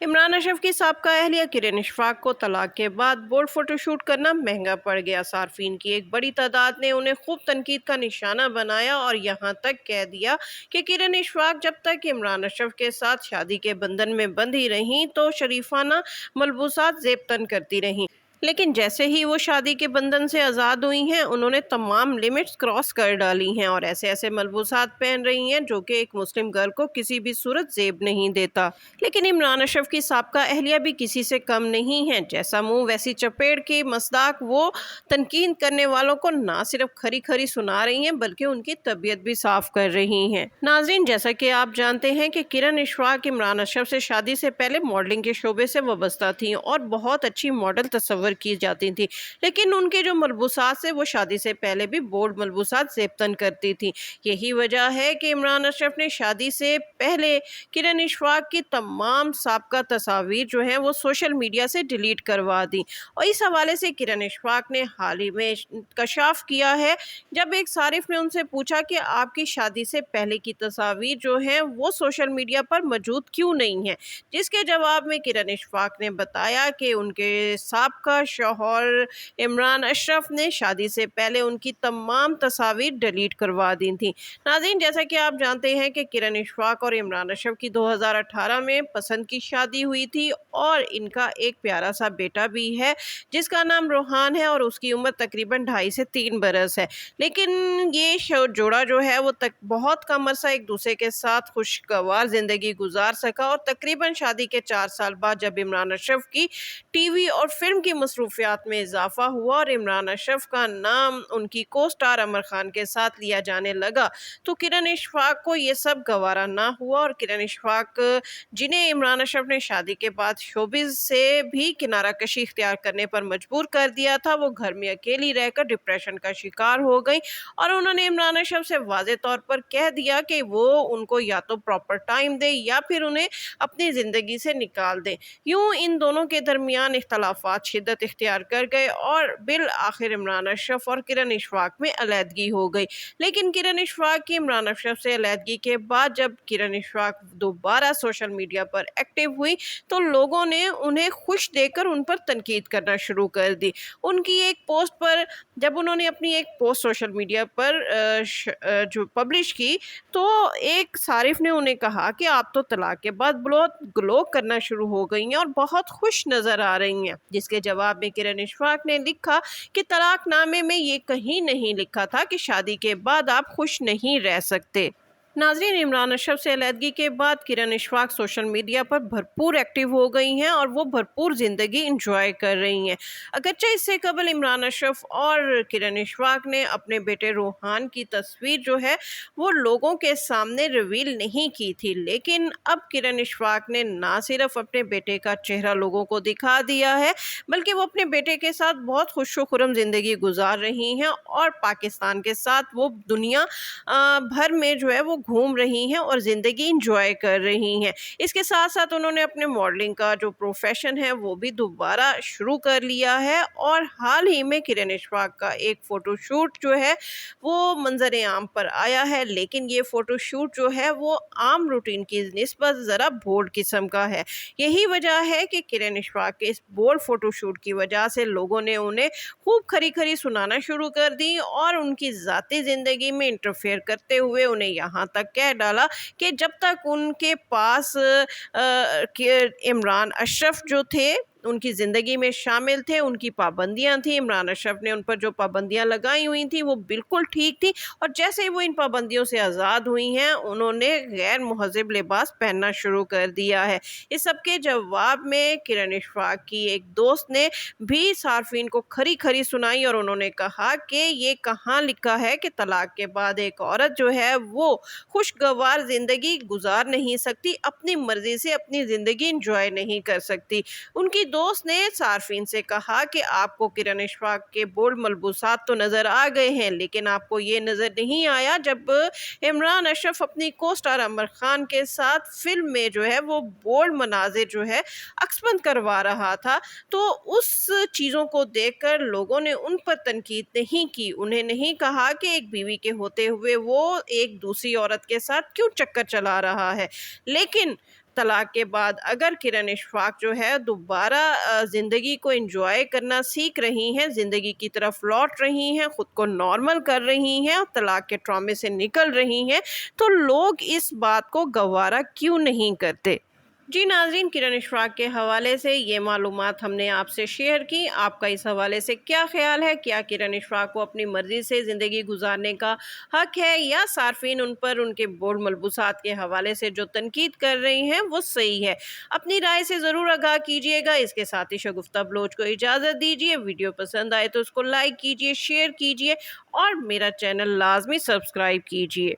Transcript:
इमरान अशरफ की साबका अहलिया किरण इशफाक को तलाक के बाद बोल्ड फोटोशूट करना महंगा पड़ गया। सार्फिन की एक बड़ी तादाद ने उन्हें खूब तनकीद का निशाना बनाया और यहाँ तक कह दिया कि किरण इशफाक जब तक इमरान अशरफ के साथ शादी के बंधन में बंधी रहीं तो शरीफाना मलबूसात जेब तन करती रहीं, लेकिन जैसे ही वो शादी के बंधन से आज़ाद हुई हैं उन्होंने तमाम लिमिट्स क्रॉस कर डाली हैं और ऐसे ऐसे मलबूसात पहन रही हैं जो कि एक मुस्लिम गर्ल को किसी भी सूरत जेब नहीं देता। लेकिन इमरान अशरफ की साबका अहलिया भी किसी से कम नहीं है। जैसा मुंह वैसी चपेट की मसदाक वो तनकीद करने वालों को ना सिर्फ खरी खरी सुना रही हैं बल्कि उनकी तबीयत भी साफ कर रही हैं। नाज़रीन, जैसा कि आप जानते हैं कि किरण इशफाक इमरान अशरफ से शादी से पहले मॉडलिंग के शोबे से वाबस्ता थी और बहुत अच्छी मॉडल तस्वर की जाती थी, लेकिन उनके जो मलबूसात से वो शादी से पहले भी बोल्ड मलबूसात जेबतन करती थी। यही वजह है कि इमरान अशरफ ने शादी से पहले किरण इशफाक की तमाम साबका तस्वीर जो हैं वो सोशल मीडिया से डिलीट करवा दी। और इस हवाले से किरण इशफाक ने हाल ही में कशाफ किया है, जब एक सारिफ ने उनसे पूछा कि आपकी शादी से पहले की तस्वीर जो हैं वो सोशल मीडिया पर मौजूद क्यों नहीं है, जिसके जवाब में किरण इशफाक ने बताया कि उनके साबका शौहर इमरान अशरफ ने शादी से पहले उनकी तमाम तस्वीर डिलीट करवा दी थी। नाज़रीन, जैसा कि आप जानते हैं कि किरण इशफाक और इमरान अशरफ की 2018 में पसंद की शादी हुई थी और इनका एक प्यारा सा बेटा भी है जिसका नाम रोहान है और उसकी उम्र तकरीबन 2.5 से 3 बरस है। लेकिन ये जोड़ा जो है वो बहुत कम अरसा एक दूसरे के साथ खुशगवार ज़िंदगी गुजार सका और तकरीबन शादी के 4 साल बाद जब इमरान अशरफ की टीवी और फिल्म की मसरूफियात में इजाफा हुआ और इमरान अशरफ का नाम उनकी को स्टार अमर खान के साथ लिया जाने लगा तो किरण इशफाक को ये सब गवारा ना हुआ और किरण इशफाक, जिन्हें इमरान अशरफ ने शादी के बाद शोबिज से भी किनारा कशी इख्तियार करने पर मजबूर कर दिया था, वो घर में अकेली रहकर डिप्रेशन का शिकार हो गई और उन्होंने इमरान अशरफ से वाज़े तौर पर कह दिया कि वो उनको या तो प्रॉपर टाइम दे या फिर उन्हें अपनी ज़िंदगी से निकाल दे। यूं इन दोनों के दरमियान इख्तलाफात शिद्दत इख्तियार कर गए और बिल आखिर इमरान अशरफ और किरण इशफाक में अलहदगी हो गई। लेकिन किरण इशफाक की इमरान अशरफ से अलहदगी के बाद जब किरण इशफाक दोबारा सोशल मीडिया पर एक्टिव हुई तो लोगों ने उन्हें खुश देकर उन पर तनकीद करना शुरू कर दी। उनकी एक पोस्ट पर जब उन्होंने अपनी एक पोस्ट सोशल मीडिया पर जो पब्लिश की तो एक सारिफ ने उन्हें कहा कि आप तो तलाक के बाद बहुत ग्लो करना शुरू हो गई हैं और बहुत खुश नज़र आ रही हैं, जिसके जवाब में किरण इशफाक ने लिखा कि तलाकनामे में ये कहीं नहीं लिखा था कि शादी के बाद आप खुश नहीं रह सकते। नाज़रीन, इमरान अशरफ से अलहदगी के बाद किरण इशफाक सोशल मीडिया पर भरपूर एक्टिव हो गई हैं और वो भरपूर ज़िंदगी इंजॉय कर रही हैं। अगरचे इससे कबल इमरान अशरफ और किरण इशफाक ने अपने बेटे रोहान की तस्वीर जो है वो लोगों के सामने रिवील नहीं की थी, लेकिन अब किरण इशफाक ने ना सिर्फ अपने बेटे का चेहरा लोगों को दिखा दिया है बल्कि वो अपने बेटे के साथ बहुत खुशो-खुर्रम ज़िंदगी गुजार रही हैं और पाकिस्तान के साथ वो दुनिया भर में जो है वो घूम रही हैं और ज़िंदगी इंजॉय कर रही हैं। इसके साथ साथ उन्होंने अपने मॉडलिंग का जो प्रोफेशन है वो भी दोबारा शुरू कर लिया है और हाल ही में किरण इशफाक का एक फ़ोटोशूट जो है वो मंजर आम पर आया है, लेकिन ये फ़ोटोशूट जो है वो आम रूटीन की निस्बत ज़रा बोल्ड किस्म का है। यही वजह है कि किरण इशफाक के इस बोल्ड फ़ोटोशूट की वजह से लोगों ने उन्हें खूब खरी खरी सुनाना शुरू कर दी और उनकी ज़ाती ज़िंदगी में इंटरफेयर करते हुए उन्हें यहाँ तक कह डाला कि जब तक उनके पास इमरान अशरफ जो थे उनकी ज़िंदगी में शामिल थे, उनकी पाबंदियां थी, इमरान अशरफ ने उन पर जो पाबंदियां लगाई हुई थी वो बिल्कुल ठीक थी और जैसे ही वो इन पाबंदियों से आज़ाद हुई हैं उन्होंने गैर मुहज़्ज़ब लिबास पहनना शुरू कर दिया है। इस सब के जवाब में किरण इशफाक की एक दोस्त ने भी सार्फिन को खरी खरी सुनाई और उन्होंने कहा कि ये कहाँ लिखा है कि तलाक के बाद एक औरत जो है वो खुशगवार ज़िंदगी गुजार नहीं सकती, अपनी मर्ज़ी से अपनी ज़िंदगी इंजॉय नहीं कर सकती। उनकी दोस्त ने सार्फिन से कहा कि आपको किरण इशफाक के बोल्ड मलबूसात तो नज़र आ गए हैं, लेकिन आपको ये नज़र नहीं आया जब इमरान अशरफ अपनी को स्टार अमर खान के साथ फिल्म में जो है वो बोल्ड मनाजिर जो है अक्सबंद करवा रहा था, तो उस चीज़ों को देखकर लोगों ने उन पर तनकीद नहीं की। उन्हें नहीं कहा कि एक बीवी के होते हुए वो एक दूसरी औरत के साथ क्यों चक्कर चला रहा है, लेकिन طلاق کے بعد اگر کرن اشفاق جو ہے دوبارہ زندگی کو انجوائے کرنا سیکھ رہی ہیں، زندگی کی طرف لوٹ رہی ہیں، خود کو نارمل کر رہی ہیں، طلاق کے ٹرامے سے نکل رہی ہیں، تو لوگ اس بات کو گوارا کیوں نہیں کرتے؟ جی ناظرین، کرن اشفاق کے حوالے سے یہ معلومات ہم نے آپ سے شیئر کی۔ آپ کا اس حوالے سے کیا خیال ہے؟ کیا کرن اشفاق کو اپنی مرضی سے زندگی گزارنے کا حق ہے، یا صارفین ان پر ان کے بولڈ ملبوسات کے حوالے سے جو تنقید کر رہی ہیں وہ صحیح ہے؟ اپنی رائے سے ضرور آگاہ کیجیے گا۔ اس کے ساتھ ہی شگفتہ بلوچ کو اجازت دیجیے۔ ویڈیو پسند آئے تو اس کو لائک کیجیے، شیئر کیجیے اور میرا چینل لازمی سبسکرائب کیجیے۔